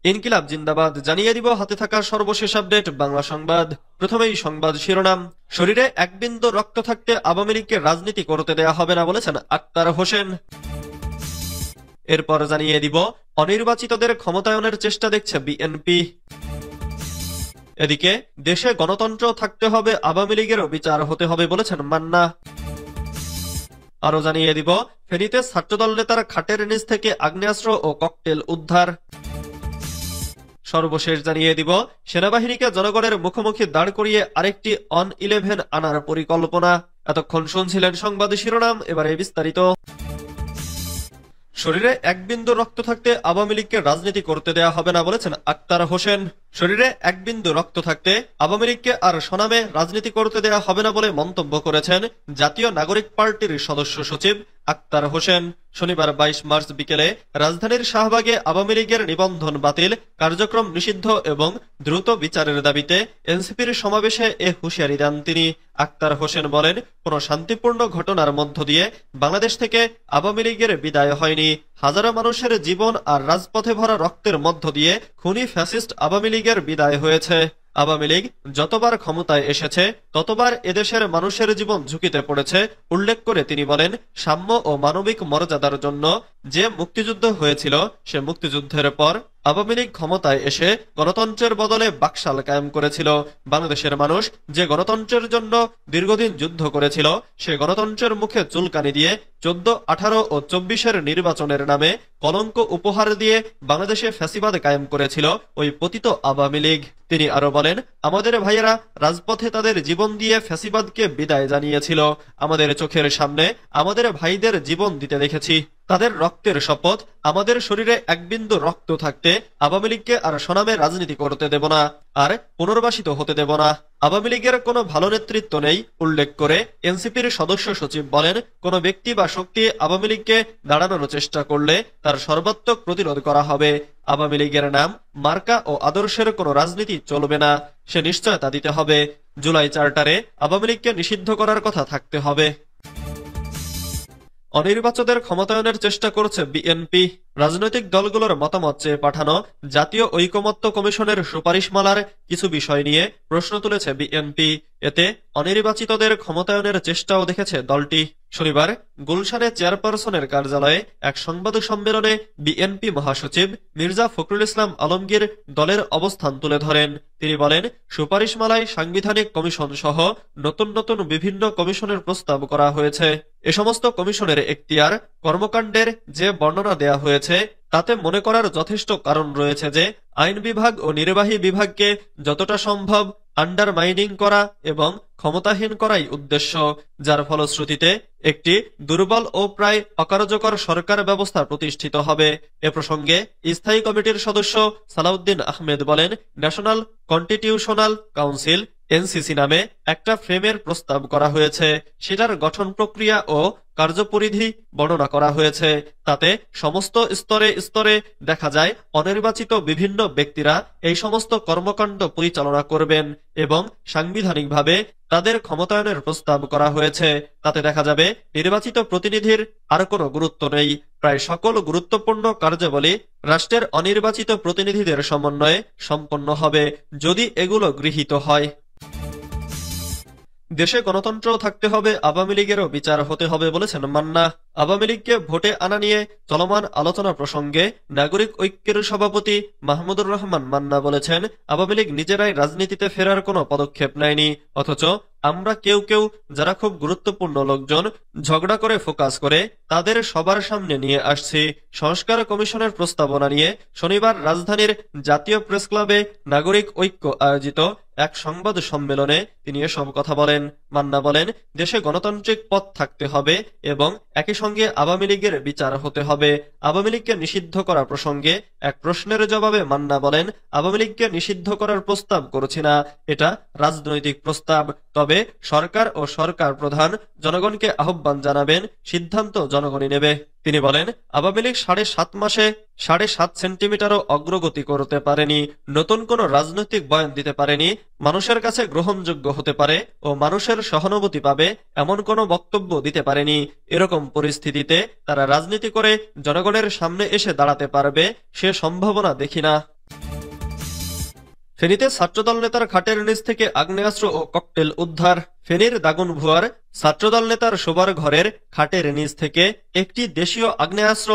ইনকিলাব জিন্দাবাদ জানিয়ে দিব হাতে থাকা সর্বশেষ আপডেট বাংলা সংবাদ। প্রথমেই সংবাদ শিরোনাম। শরীরে এক বিন্দু রক্ত থাকতে আওয়ামী লীগকে রাজনীতি করতে দেয়া হবে না বলেছেন আক্তার হোসেন। এরপর জানিয়ে দিব অনির্বাচিতদের ক্ষমতায়নের চেষ্টা দেখছে বিএনপি। এদিকে দেশে গণতন্ত্র থাকতে হবে, আওয়ামী লীগেরও বিচার হতে হবে বলেছেন মান্না। আরো জানিয়ে দিব ফেনীতে ছাত্রদল নেতার খাটের নিচ থেকে আগ্নেয়াস্ত্র ও ককটেল উদ্ধার। সর্বশেষ জানিয়ে দিব সেনাবাহিনীকে জনগণের মুখোমুখি দাঁড় করিয়ে আরেকটি অন-11 আনার পরিকল্পনা। এতক্ষণ শুনছিলেন সংবাদ শিরোনাম, এবারে বিস্তারিত। শরীরে এক বিন্দু রক্ত থাকতে আওয়ামী লীগকে রাজনীতি করতে দেয়া হবে না বলেছেন আক্তার হোসেন। শরীরে এক বিন্দু রক্ত থাকতে আওয়ামী লীগকে আর সনামে রাজনীতি করতে দেয়া হবে না বলে মন্তব্য করেছেন জাতীয় নাগরিক পার্টির সদস্য সচিব আক্তার হোসেন। শনিবার 22 মার্চ বিকেলে রাজধানীর শাহবাগে আওয়ামী লীগের নিবন্ধন বাতিল, কার্যক্রম নিষিদ্ধ এবং দ্রুত বিচারের দাবিতে এনসিপির সমাবেশে এ হুঁশিয়ারি দেন তিনি। আক্তার হোসেন বলেন, কোন শান্তিপূর্ণ ঘটনার মধ্য দিয়ে বাংলাদেশ থেকে আওয়ামী লীগের বিদায় হয়নি। হাজারো মানুষের জীবন আর রাজপথে ভরা রক্তের মধ্য দিয়ে খুনি ফ্যাসিস্ট আওয়ামী লীগের বিদায় হয়েছে। আওয়ামী লীগ যতবার ক্ষমতায় এসেছে ততবার এদেশের মানুষের জীবন ঝুঁকিতে পড়েছে উল্লেখ করে তিনি বলেন, সাম্য ও মানবিক মর্যাদার জন্য যে মুক্তিযুদ্ধ হয়েছিল সে মুক্তিযুদ্ধের পর আওয়ামী লীগ ক্ষমতায় এসে গণতন্ত্রের বদলে বাকশাল কায়েম করেছিল। বাংলাদেশের মানুষ যে গণতন্ত্রের জন্য দীর্ঘদিন যুদ্ধ করেছিল সে গণতন্ত্রের মুখে চুলকানি দিয়ে 14, 18 ও 24-এর নির্বাচনের নামে কলঙ্ক উপহার দিয়ে বাংলাদেশে ফ্যাসিবাদ কায়েম করেছিল ওই পতিত আওয়ামী লীগ। তিনি আরো বলেন, আমাদের ভাইয়েরা রাজপথে তাদের জীবন দিয়ে ফ্যাসিবাদকে বিদায় জানিয়েছিল। আমাদের চোখের সামনে আমাদের ভাইদের জীবন দিতে দেখেছি। তাদের রক্তের শপথ, আমাদের শরীরে এক বিন্দু রক্ত থাকতে আওয়ামী লীগকে আর সনামে রাজনীতি করতে দেব না, আর পুনর্বাসিত হতে দেব না। আওয়ামী লীগের কোনো ভালো নেতৃত্ব নেই উল্লেখ করে এনসিপির সদস্য সচিব বলেন, কোন ব্যক্তি বা শক্তি আওয়ামী লীগকে দাঁড়ানোর চেষ্টা করলে তার সর্বাত্মক প্রতিরোধ করা হবে। আওয়ামী লীগের নাম, মার্কা ও আদর্শের কোনো রাজনীতি চলবে না, সে নিশ্চয়তা দিতে হবে। জুলাই চার্টারে আওয়ামী লীগকে নিষিদ্ধ করার কথা থাকতে হবে। অনির্বাচিতদের ক্ষমতায়নের চেষ্টা করছে বিএনপি। রাজনৈতিক দলগুলোর মতামত চেয়ে পাঠানো জাতীয় ঐকমত্য কমিশনের সুপারিশমালার কিছু বিষয় নিয়ে প্রশ্ন তুলেছে বিএনপি। এতে অনির্বাচিতদের ক্ষমতায়নের চেষ্টাও দেখেছে দলটি। শনিবার গুলশানে চেয়ারপারসনের কার্যালয়ে এক সংবাদ সম্মেলনে বিএনপি মহাসচিব মির্জা ফখরুল ইসলাম আলমগীর দলের অবস্থান তুলে ধরেন। তিনি বলেন, সুপারিশমালায় সাংবিধানিক কমিশন সহ নতুন নতুন বিভিন্ন কমিশনের প্রস্তাব করা হয়েছে। এ সমস্ত কমিশনের এখতিয়ার, কর্মকাণ্ডের যে বর্ণনা দেয়া হয়েছে তাতে মনে করার যথেষ্ট কারণ রয়েছে যে আইন বিভাগ ও নির্বাহী বিভাগকে যতটা সম্ভব আন্ডারমাইনিং করা এবং ক্ষমতাহীন করাই উদ্দেশ্য, যার ফলশ্রুতিতে একটি দুর্বল ও প্রায় অকার্যকর সরকার ব্যবস্থা প্রতিষ্ঠিত হবে। এ প্রসঙ্গে স্থায়ী কমিটির সদস্য সালাউদ্দিন আহমেদ বলেন, ন্যাশনাল কনস্টিটিউশনাল কাউন্সিল এনসিসি নামে একটা ফ্রেমের প্রস্তাব করা হয়েছে। সেটার গঠন প্রক্রিয়া ও কার্যপরিধি বর্ণনা করা হয়েছে। তাতে সমস্ত স্তরে স্তরে দেখা যায় অনির্বাচিত বিভিন্ন ব্যক্তিরা এই সমস্ত কর্মকাণ্ড পরিচালনা করবেন এবং সাংবিধানিকভাবে তাদের ক্ষমতায়নের প্রস্তাব করা হয়েছে। তাতে দেখা যাবে নির্বাচিত প্রতিনিধির আর কোনো গুরুত্ব নেই। প্রায় সকল গুরুত্বপূর্ণ কার্যাবলী রাষ্ট্রের অনির্বাচিত প্রতিনিধিদের সমন্বয়ে সম্পন্ন হবে, যদি এগুলো গৃহীত হয়। দেশে গণতন্ত্র থাকতে হবে, আওয়ামী লীগেরও বিচার হতে হবে বলেছেন মান্না। আওয়ামী লীগকে ভোটে আনা নিয়ে চলমান আলোচনা প্রসঙ্গে নাগরিক ঐক্যের সভাপতি মাহমুদুর রহমান মান্না বলেছেন, আওয়ামী লীগ নিজেরাই রাজনীতিতে ফেরার কোনো পদক্ষেপ নেয়নি, অথচ আমরা কেউ কেউ যারা খুব গুরুত্বপূর্ণ লোকজন ঝগড়া করে ফোকাস করে তাদের সবার সামনে নিয়ে আসছি। সংস্কার কমিশনের প্রস্তাবনা নিয়ে শনিবার রাজধানীর জাতীয় প্রেস ক্লাবে নাগরিক ঐক্য আয়োজিত এক সংবাদ সম্মেলনে তিনি এসব কথা বলেন। মান্না বলেন, দেশে গণতান্ত্রিক পথ থাকতে হবে এবং একই সঙ্গে আওয়ামী লীগের বিচার হতে হবে। আওয়ামী লীগকে নিষিদ্ধ করা প্রসঙ্গে এক প্রশ্নের জবাবে মান্না বলেন, আওয়ামী লীগকে নিষিদ্ধ করার প্রস্তাব করছি না, এটা রাজনৈতিক প্রস্তাব। তবে সরকার ও সরকার প্রধান জনগণকে আহ্বান জানাবেন, সিদ্ধান্ত জনগণই নেবে। তিনি বলেন, আওয়ামী লীগ 7.5 মাসে 7.5 সেন্টিমিটারও অগ্রগতি করতে পারেনি, নতুন কোন রাজনৈতিক বয়ান দিতে পারেনি, মানুষের কাছে গ্রহণযোগ্য হতে পারে ও মানুষের সহানুভূতি পাবে এমন কোনো বক্তব্য দিতে পারেনি। এরকম পরিস্থিতিতে তারা রাজনীতি করে জনগণের সামনে এসে দাঁড়াতে পারবে সে সম্ভাবনা দেখি না। ফেনীতে ছাত্রদল নেতার খাটের নিচ থেকে আগ্নেয়াস্ত্র ও ককটেল উদ্ধার। ফেনীর দাগনভূয়ার ছাত্রদল নেতার শোবার ঘরের খাটের নিচ থেকে একটি দেশীয় আগ্নেয়াস্ত্র,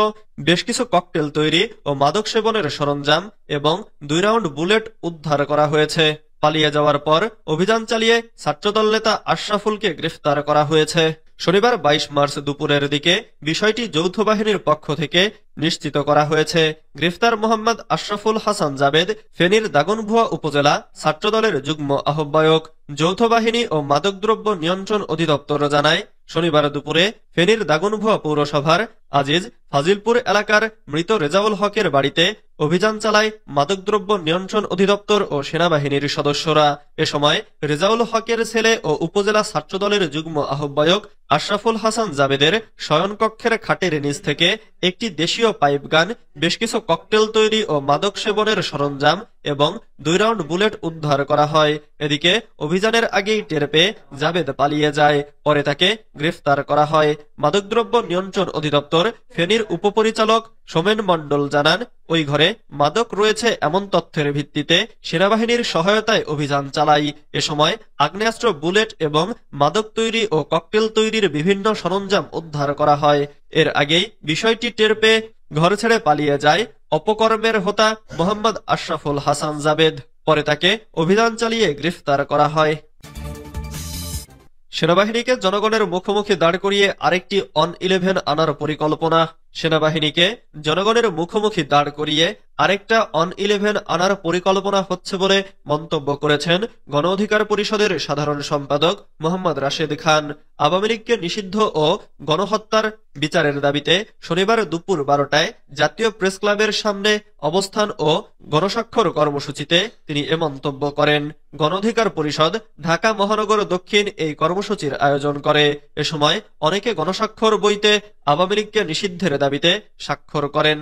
বেশ কিছু ককটেল তৈরি ও মাদক সেবনের সরঞ্জাম এবং 2 রাউন্ড বুলেট উদ্ধার করা হয়েছে। পালিয়ে যাওয়ার পর অভিযান চালিয়ে ছাত্রদল নেতা আশরাফুলকে গ্রেফতার করা হয়েছে। শনিবার 22 মার্চ দুপুরের দিকে বিষয়টি যৌথ বাহিনীর পক্ষ থেকে নিশ্চিত করা হয়েছে। গ্রেফতার মোহাম্মদ আশরাফুল হাসান জাবেদ ফেনীর দাগনভূয়া উপজেলা ছাত্রদলের যুগ্ম আহ্বায়ক। যৌথ বাহিনী ও মাদকদ্রব্য নিয়ন্ত্রণ অধিদপ্তর জানায়, শনিবার দুপুরে ফেনীর দাগনভূয়া পৌরসভার আজিজ ফাজিলপুর এলাকার মৃত রেজাউল হকের বাড়িতে অভিযান চালায় মাদকদ্রব্য নিয়ন্ত্রণ অধিদপ্তর ও সেনাবাহিনীর সদস্যরা। এ সময় রেজাউল হকের ছেলে ও উপজেলা ছাত্রদলের যুগ্ম আহ্বায়ক আশরাফুল হাসান জাবেদের শয়নকক্ষের খাটের নিচ থেকে একটি দেশীয় পাইপগান, বেশ কিছু ককটেল তৈরি ও মাদক সেবনের সরঞ্জাম এবং 2 রাউন্ড বুলেট উদ্ধার করা হয়। এদিকে অভিযানের আগেই টের পেয়ে জাবেদ পালিয়ে যায়, পরে তাকে গ্রেফতার করা হয়। মাদকদ্রব্য নিয়ন্ত্রণ অধিদপ্তর ফেনীর উপপরিচালক সোমেন মণ্ডল জানান, ওই ঘরে মাদক রয়েছে এমন তথ্যের ভিত্তিতে সেনাবাহিনীর সহায়তায় অভিযান চালাই। এ সময় আগ্নেয়াস্ত্র, বুলেট এবং মাদক তৈরি ও ককটেল তৈরির বিভিন্ন সরঞ্জাম উদ্ধার করা হয়। এর আগেই বিষয়টি টের পেয়ে ঘর ছেড়ে পালিয়ে যায় অপকর্মের হোতা মোহাম্মদ আশরাফুল হাসান জাবেদ। পরে তাকে অভিযান চালিয়ে গ্রেফতার করা হয়। সেনাবাহিনীকে জনগণের মুখোমুখি দাঁড় করিয়ে আরেকটি অন-11 আনার পরিকল্পনা। সেনাবাহিনীকে জনগণের মুখোমুখি দাঁড় করিয়ে আরেকটা অন-11 আনার পরিকল্পনা হচ্ছে বলে মন্তব্য করেছেন গণ অধিকার পরিষদের সাধারণ সম্পাদক মোহাম্মদ রাশেদ খান। আওয়ামী লীগকে নিষিদ্ধ ও গণহত্যার বিচারের দাবিতে শনিবার দুপুর 12টায় জাতীয় প্রেস ক্লাবের সামনে অবস্থান ও গণস্বাক্ষর কর্মসূচিতে তিনি এ মন্তব্য করেন। গণ অধিকার পরিষদ ঢাকা মহানগর দক্ষিণ এই কর্মসূচির আয়োজন করে। এ সময় অনেকে গণস্বাক্ষর বইতে আওয়ামী লীগকে নিষিদ্ধের দাবিতে স্বাক্ষর করেন।